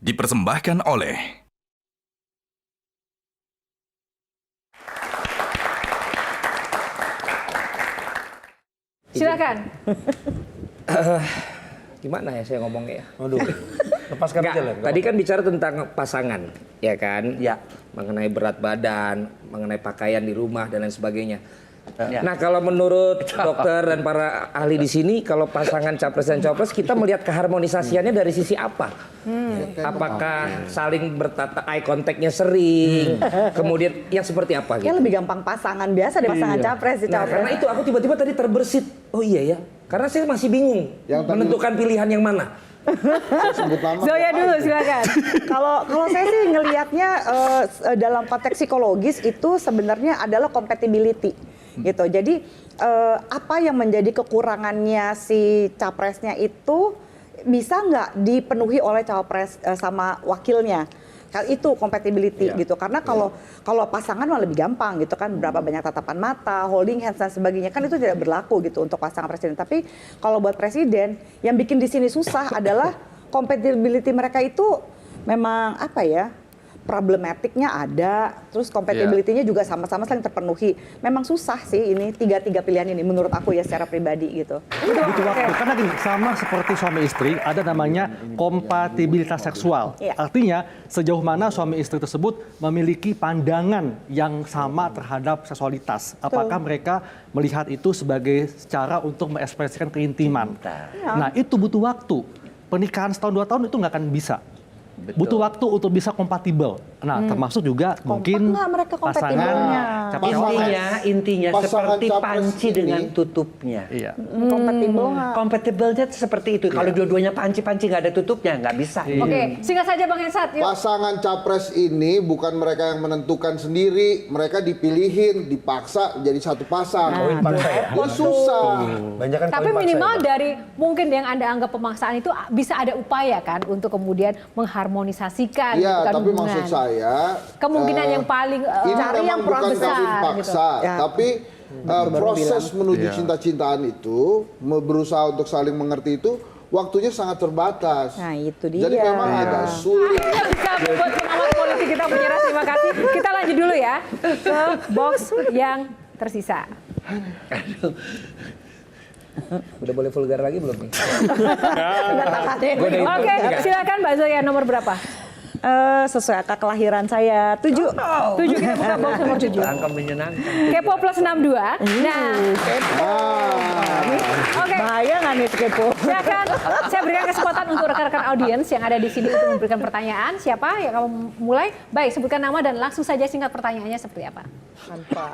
Dipersembahkan oleh Silakan. Gimana ya saya ngomongnya ya? Waduh, lepaskan aja lah. Tadi kan bicara tentang pasangan, ya kan? Ya. Mengenai berat badan, mengenai pakaian di rumah dan lain sebagainya. Ya. Nah, kalau menurut dokter dan para ahli di sini, kalau pasangan capres dan cawapres, kita melihat keharmonisasiannya dari sisi apa? Apakah saling bertatap, eye contact-nya sering, kemudian yang seperti apa? Gitu? Kayaknya lebih gampang pasangan biasa deh, pasangan capres di Nah, cawapres. karena itu aku tiba-tiba tadi terbersit. Oh iya ya, karena saya masih bingung menentukan pilihan yang mana. Zoya dulu silakan. Kalau saya sih ngelihatnya dalam konteks psikologis itu sebenarnya adalah compatibility gitu. Jadi apa yang menjadi kekurangannya si capresnya itu bisa nggak dipenuhi oleh cawapres sama wakilnya. Itu compatibility gitu. Karena kalau pasangan mah lebih gampang gitu kan, berapa banyak tatapan mata, holding hands dan sebagainya kan itu tidak berlaku gitu untuk pasangan presiden. Tapi kalau buat presiden yang bikin di sini susah adalah compatibility mereka itu memang apa ya? Problematiknya ada, terus compatibility-nya juga sama-sama saling terpenuhi. Memang susah sih ini tiga pilihan ini menurut aku ya secara pribadi gitu. Butuh waktu, karena gini, sama seperti suami istri ada namanya kompatibilitas seksual. Iya. Artinya sejauh mana suami istri tersebut memiliki pandangan yang sama terhadap seksualitas. Apakah mereka melihat itu sebagai cara untuk mengekspresikan keintiman. Nah itu butuh waktu. Pernikahan setahun 2 tahun itu nggak akan bisa. Butuh waktu untuk bisa kompatibel. Nah, termasuk juga mungkin nggak mereka kompatibelnya? pasangan capres Intinya Pasangan seperti capres panci ini- dengan tutupnya. Iya. Kompatibel nggak? Compatible-nya seperti itu. Kalau dua-duanya panci-panci nggak ada tutupnya, nggak bisa. Oke, singkat saja Bang Hensat. Yuk. Pasangan capres ini bukan mereka yang menentukan sendiri, mereka dipilihin, dipaksa jadi satu pasang. Itu susah. Banyak kan Tapi minimal dari mungkin yang Anda anggap pemaksaan itu bisa ada upaya kan untuk kemudian mengharmonisasikan gitu Iya, kan tapi hubungan. maksud saya kemungkinan yang paling ini cari yang memang bukan peran besar kawin paksa, gitu. Ya. tapi proses menuju cinta-cintaan itu, berusaha untuk saling mengerti itu, waktunya sangat terbatas. Nah, itu dia. Jadi memang agak sulit. Kita bisa buat pengamat politik kita menyerah. Terima kasih. Kita lanjut dulu ya ke box yang tersisa. Udah boleh vulgar lagi belum nih? Oke, silakan Mbak Zoya nomor berapa? Sesuai angka kelahiran saya 7. 7 kita buka box nomor 7. Angka menyenangkan. Kepo plus 62. Nah, oke. Bahaya nggak nih kepo? Silakan, saya berikan kesempatan untuk rekan-rekan audiens yang ada di sini untuk memberikan pertanyaan. Siapa yang kamu mulai? Baik, sebutkan nama dan langsung saja singkat pertanyaannya seperti apa.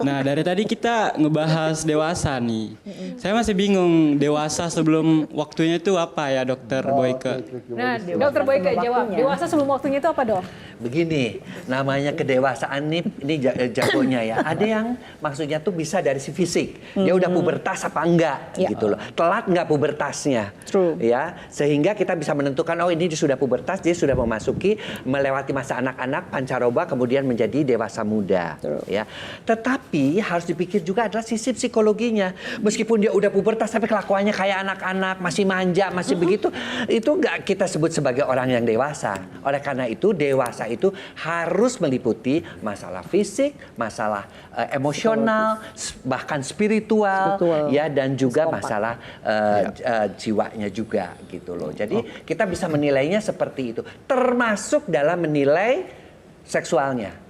Nah, dari tadi kita ngebahas dewasa nih. Saya masih bingung, dewasa sebelum waktunya itu apa ya, Dokter Boyke? Nah, Dokter Boyke jawab. Dewasa sebelum waktunya itu apa, Dok? Begini, namanya kedewasaan nih, ini jagonya ya. Ada yang maksudnya tuh bisa dari si fisik. Dia udah pubertas apa enggak Ya. gitu loh. Telat enggak pubertasnya. True. Ya, sehingga kita bisa menentukan oh ini dia sudah pubertas, dia sudah memasuki melewati masa anak-anak, pancaroba kemudian menjadi dewasa muda. Ya. Tetapi harus dipikir juga adalah sisi psikologinya. Meskipun dia udah pubertas tapi kelakuannya kayak anak-anak, masih manja, masih begitu, itu enggak kita sebut sebagai orang yang dewasa. Oleh karena itu dewasa itu harus meliputi masalah fisik, masalah emosional, bahkan spiritual, ya dan juga masalah jiwanya juga gitu loh. Jadi kita bisa menilainya seperti itu, termasuk dalam menilai seksualnya.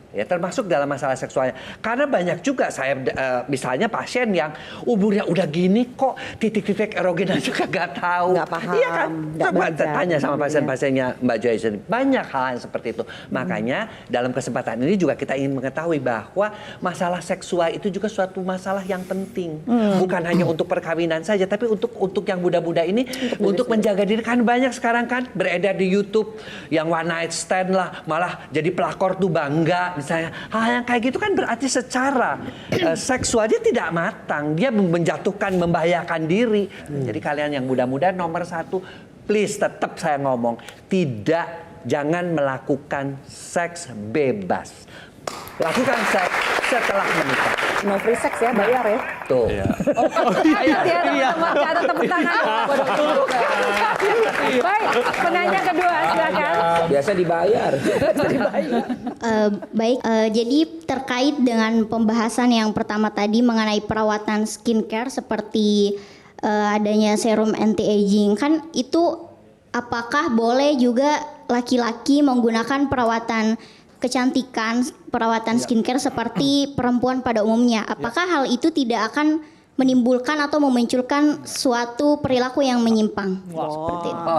Ya, termasuk dalam masalah seksualnya. Karena banyak juga saya misalnya pasien yang umurnya udah gini kok titik-titik erogen aja kagak tahu. Nggak paham, Iya kan? nggak Coba baca. tanya sama pasien-pasiennya Mbak Joyce. Banyak hal yang seperti itu. Makanya dalam kesempatan ini juga kita ingin mengetahui bahwa masalah seksual itu juga suatu masalah yang penting. Bukan hanya untuk perkawinan saja, tapi untuk yang muda-muda ini untuk menjaga diri. Kan banyak sekarang kan beredar di YouTube yang one night stand lah, malah jadi pelakor tuh bangga. Misalnya hal yang kayak gitu kan berarti secara seksual dia tidak matang, dia menjatuhkan, membahayakan diri. Jadi kalian yang muda-muda nomor 1, please tetap saya ngomong jangan melakukan seks bebas. Lakukan seks setelah menikah. No free sex ya, bayar ya. Tuh. Ya, teman-teman, catat tepuk tangan. Baik, penanya kedua silakan. Biasa dibayar. Baik, jadi terkait dengan pembahasan yang pertama tadi mengenai perawatan skincare seperti adanya serum anti-aging, kan itu apakah boleh juga laki-laki menggunakan perawatan kecantikan, perawatan skincare seperti perempuan pada umumnya? Apakah hal itu tidak akan menimbulkan atau memunculkan suatu perilaku yang menyimpang? Seperti itu.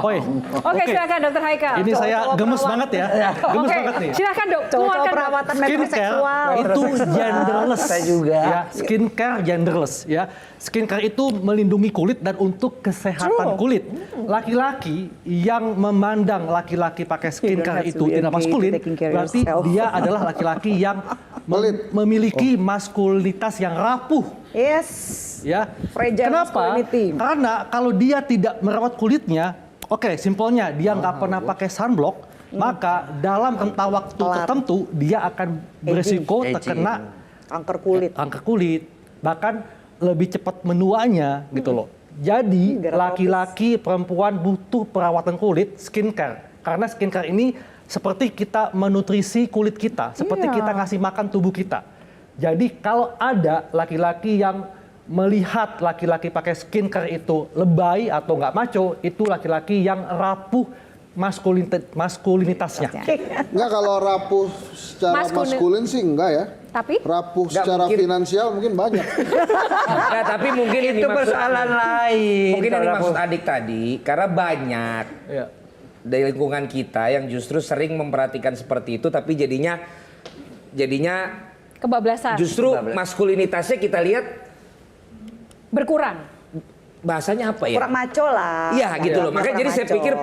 Oke, silakan Dokter Haikal. Ini saya gemes banget ya. Gemes Oke, banget nih. silakan Dok. Cowok Keluarkan Dok. perawatan Skincare metroseksual. itu genderless. Saya juga. Ya, skincare genderless ya. Skincare itu melindungi kulit dan untuk kesehatan kulit. Laki-laki yang memandang laki-laki pakai skincare have to itu be tidak okay maskulin, taking care berarti yourself. dia adalah laki-laki yang memiliki maskulinitas yang rapuh. Yes. Ya. Fragile Kenapa? masculinity. Karena kalau dia tidak merawat kulitnya, oke, simpelnya dia nggak pernah pakai sunblock, maka dalam rentang waktu tertentu dia akan berisiko Aging. terkena Kanker kulit. kanker kulit, bahkan lebih cepat menuanya gitu loh. Jadi Gara laki-laki perempuan butuh perawatan kulit, skincare. Karena skincare ini seperti kita menutrisi kulit kita, seperti kita ngasih makan tubuh kita. Jadi kalau ada laki-laki yang melihat laki-laki pakai skincare itu lebay atau nggak maco, itu laki-laki yang rapuh maskulinitasnya. Enggak, kalau rapuh secara maskulin sih enggak ya. Tapi Rapuh Nggak, secara mungkin. finansial mungkin banyak. Nah, tapi mungkin ini Itu maksud- persoalan lain. Mungkin yang Kalau dimaksud Adik tadi, karena banyak Ya. dari lingkungan kita yang justru sering memperhatikan seperti itu, tapi jadinya kebablasan. justru maskulinitasnya kita lihat Berkurang. bahasanya apa ya? Kurang maco lah. Iya gitu loh. Makanya jadi saya pikir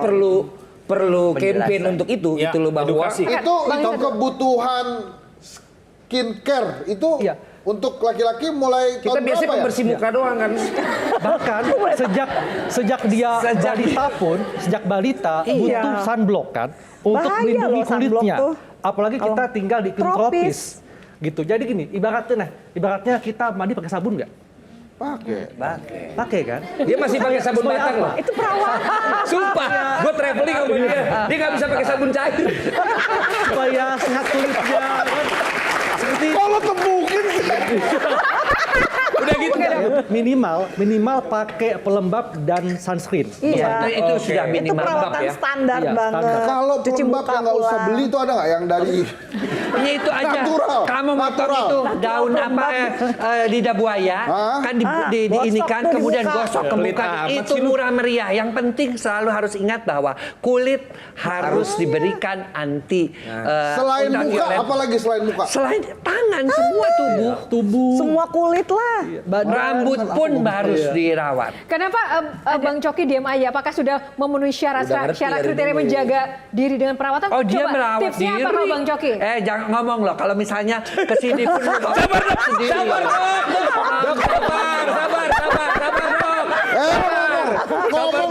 perlu campaign untuk itu Ya, gitu loh, bahwa edukasi. Itu kebutuhan skincare itu Iya. untuk laki-laki mulai kita tahun biasanya berapa ya? pembersih muka doang kan. Bahkan sejak dia balita pun, sejak balita butuh sunblock kan untuk Bahaya melindungi loh sunblock kulitnya. tuh. Apalagi kita Kalau tinggal di iklim tropis. tropis. Gitu. Jadi gini, ibaratnya kita mandi pakai sabun nggak? Pakai kan? Dia masih pakai sabun Supaya batang apa? loh. Itu perawatan. Sumpah, gue traveling sama dia nggak bisa pakai sabun cair. Supaya sehat kulitnya kan. Seperti Kalau temukin sih. Udah gitu. minimal pakai pelembab dan sunscreen. Iya. itu Oke. sudah Itu minimal. perawatan ya. standar Iya, banget. standar. Kalau Cuci pelembab muka yang nggak usah pulang. beli itu ada nggak yang dari Ya itu aja. Natural. Kamu motong Natural. itu daun apa lidah buaya Hah? kan gosok inikan tuh di kemudian muka. gosok ke Pelit muka. amat Itu sih lu. murah meriah. Yang penting selalu harus ingat bahwa kulit harus diberikan anti selain muka, ultraviolet. apalagi selain muka? Selain tangan semua tubuh. Semua kulit lah. Rambut pun harus dirawat. Kenapa Bang Coki diam aja? Apakah sudah memenuhi Udah ngerti syarat dari kriteria dulu. menjaga diri dengan perawatan? Oh dia Coba, merawat tipsnya diri. apa kalau Bang Coki? Jangan ngomong loh. Kalau misalnya kesini pun lu bawa sendiri. Sabar dok, sabar dok. Ngomong.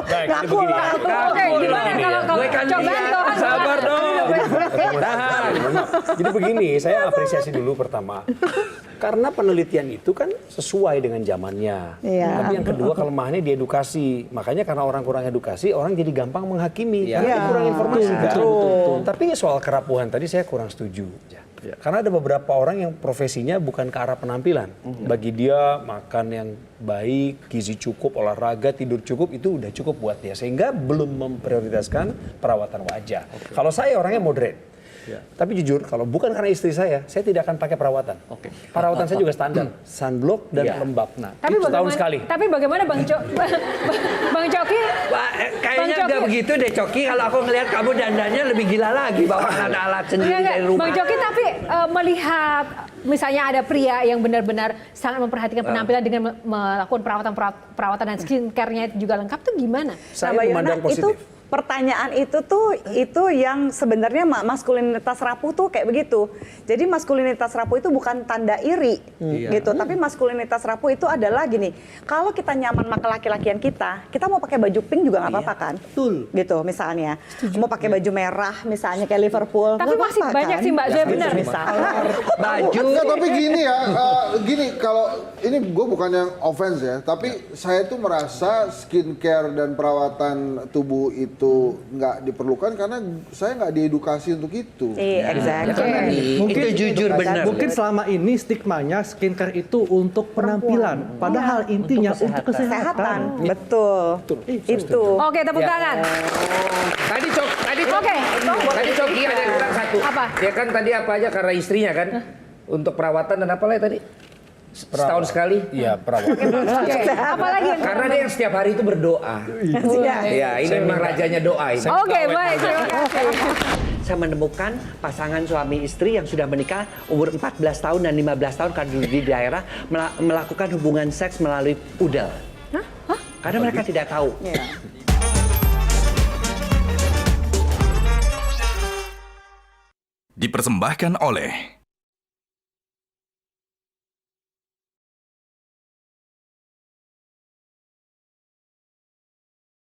Baik, ini Ngaku begini lah. ya. Oke, gimana kalau Gue kan coba lihat. Tohan? Sabar dong. Tahan. Jadi begini, saya apresiasi dulu pertama. Karena penelitian itu kan sesuai dengan zamannya. Iya. Tapi yang kedua kelemahannya di edukasi. Makanya karena orang kurang edukasi, orang jadi gampang menghakimi. Iya. Karena kurang informasi kan. betul. Tapi soal kerapuhan tadi saya kurang setuju. Karena ada beberapa orang yang profesinya bukan ke arah penampilan. Bagi dia makan yang baik, gizi cukup, olahraga, tidur cukup itu udah cukup buat dia. Sehingga belum memprioritaskan perawatan wajah. Kalau saya orangnya moderate. Tapi jujur, kalau bukan karena istri saya tidak akan pakai perawatan. Perawatan saya juga standar, sunblock dan pelembab. Nah, itu setahun sekali. Tapi bagaimana Bang Coki? Wah, kayaknya Bang udah Coki. begitu deh Coki. Kalau aku ngelihat kamu dandannya lebih gila lagi bawa alat-alat sendiri Enggak, dari rumah. Bang Coki, tapi melihat misalnya ada pria yang benar-benar sangat memperhatikan penampilan dengan melakukan perawatan dan skincare-nya juga lengkap tuh gimana? Saya Nah, Mbak memandang Yona, positif. pertanyaan itu yang sebenarnya maskulinitas rapuh tuh kayak begitu. Jadi maskulinitas rapuh itu bukan tanda iri gitu, tapi maskulinitas rapuh itu adalah gini. Kalau kita nyaman sama laki-lakian kita mau pakai baju pink juga nggak apa-apa kan? Betul. Gitu misalnya. Mau pakai baju merah misalnya kayak Liverpool. Tapi nggak masih apa-apa banyak kan? sih Mbak Zoe, benar. Misalnya. Baju. Enggak, tapi gini ya, gini kalau ini gue bukan yang offense ya, tapi saya tuh merasa skincare dan perawatan tubuh itu nggak diperlukan karena saya nggak diedukasi untuk itu. Iya, exactly. Mungkin itu jujur benar. Mungkin selama ini stigmanya skincare itu untuk penampilan, padahal intinya untuk kesehatan. Betul. Itu. Oke, tepuk tangan. Tadi Oke. Coki ada yang kurang satu. Apa? Ya kan tadi apa aja karena istrinya kan untuk perawatan dan apa lagi tadi? Setahun sekali. Iya, perawatan. Oke. Apalagi yang Karena dia yang setiap hari itu berdoa. Iya, ini memang rajanya doa ini. Oke, baik. Terima kasih. Saya menemukan pasangan suami istri yang sudah menikah umur 14 tahun dan 15 tahun karena dulu di daerah melakukan hubungan seks melalui udel. Karena mereka tidak tahu. Dipersembahkan oleh